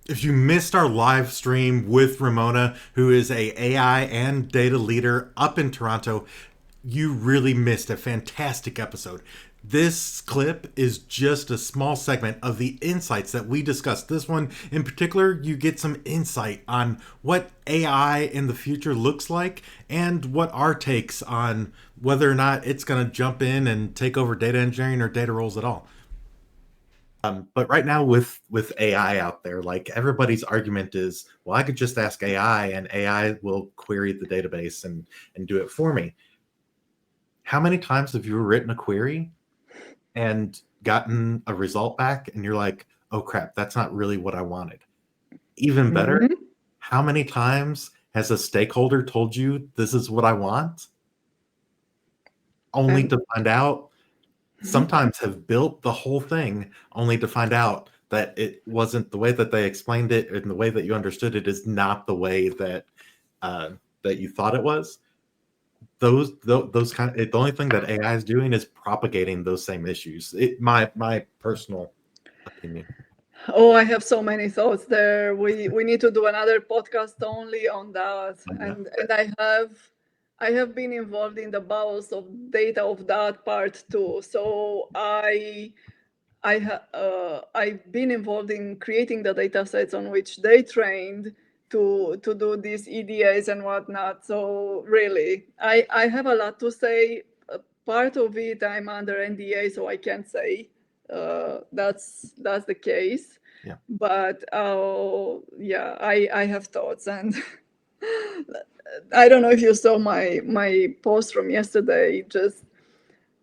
If you missed our live stream with Ramona, who is a AI and data leader up in Toronto, you really missed a fantastic episode. This clip is just a small segment of the insights that we discussed. This one in particular, you get some insight on what AI in the future looks like and what our takes on whether or not it's going to jump in and take over data engineering or data roles at all. But right now with AI out there, like everybody's argument is, well, I could just ask AI and AI will query the database and do it for me. How many times have you written a query and gotten a result back and you're like, oh crap, that's not really what I wanted? Even better, Mhm. how many times has a stakeholder told you this is what I want, only And to find out mhm. sometimes have built the whole thing only to find out that it wasn't the way that they explained it and the way that you understood it is not the way that uh, that you thought it was. Those kind of the only thing that AI is doing is propagating those same issues. My personal opinion. Oh, I have so many thoughts there. We need to do another podcast only on that. Yeah. And I have been involved in the bowels of data of that part too. So I've been involved in creating the data sets on which they trained to do these EDAs and whatnot. So really, I have a lot to say. Part of it I'm under NDA, so I can't say that's the case. Yeah. But yeah, I have thoughts, and I don't know if you saw my post from yesterday. Just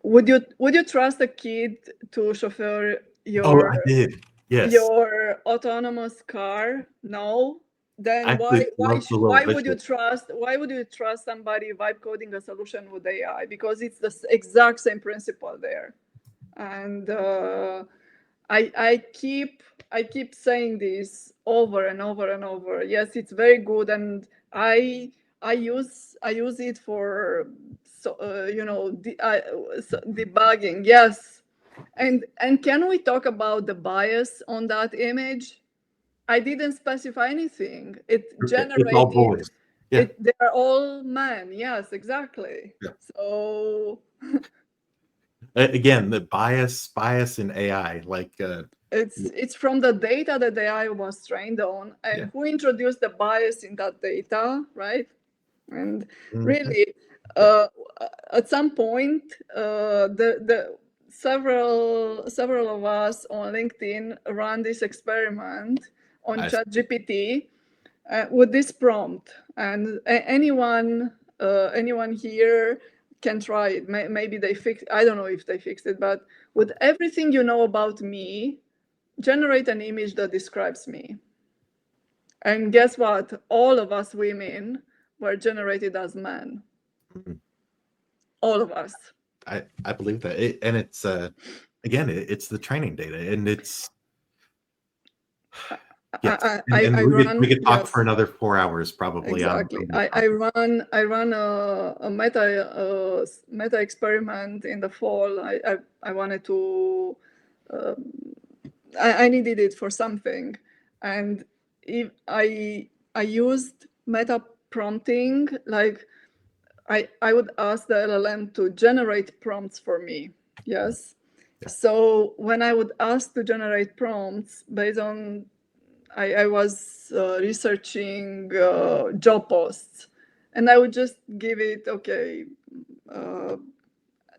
would you trust a kid to chauffeur Oh, your I did. Yes. your autonomous car? No. I Then actually love the little visual. why would you trust somebody vibe coding a solution with AI? Because it's the exact same principle there. And I keep saying this over and over and over. Yes, it's very good, and I use it for debugging. Yes, and can we talk about the bias on that image? I didn't specify anything. It It's all generated boys. Yeah. it. They are all men. Yes, exactly. Yeah. So Again, the bias in AI, like it's from the data that the AI was trained on, yeah. and who introduced the bias in that data, right? And Mhm. really, Yeah. uh, at some point, the several of us on LinkedIn ran this experiment on I ChatGPT with this prompt, and anyone here can try it. Maybe they fix. I don't know if they fixed it, but with everything you know about me, generate an image that describes me. And guess what? All of us women were generated as men. Mhm. All of us. I believe that, and it's again, it's the training data, and it's I, yes, I, and I we run, could talk for yes, another 4 hours probably exactly. on this I topic. run I run a meta experiment in the fall. I wanted to I needed it for something, and if I used meta prompting, like I would ask the LLM to generate prompts for me. Yes. Yeah, So when I would ask to generate prompts based on, I was researching job posts, and I would just give it, okay, uh,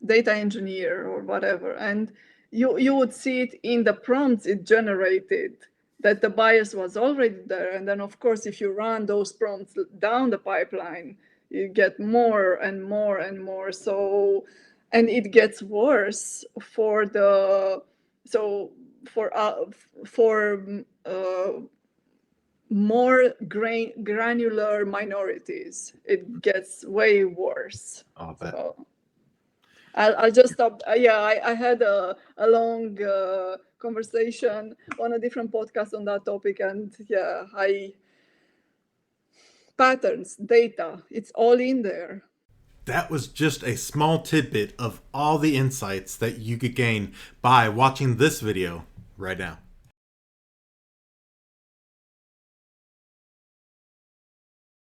data engineer or whatever, and you would see it in the prompts it generated that the bias was already there. And then of course, if you run those prompts down the pipeline, you get more and more and more. So, and it gets worse for the so for more granular minorities, it gets way worse. I'll bet. So I'll just stop. Yeah, I had a long conversation on a different podcast on that topic, and yeah, I patterns, data, it's all in there. That was just a small tidbit of all the insights that you could gain by watching this video right now.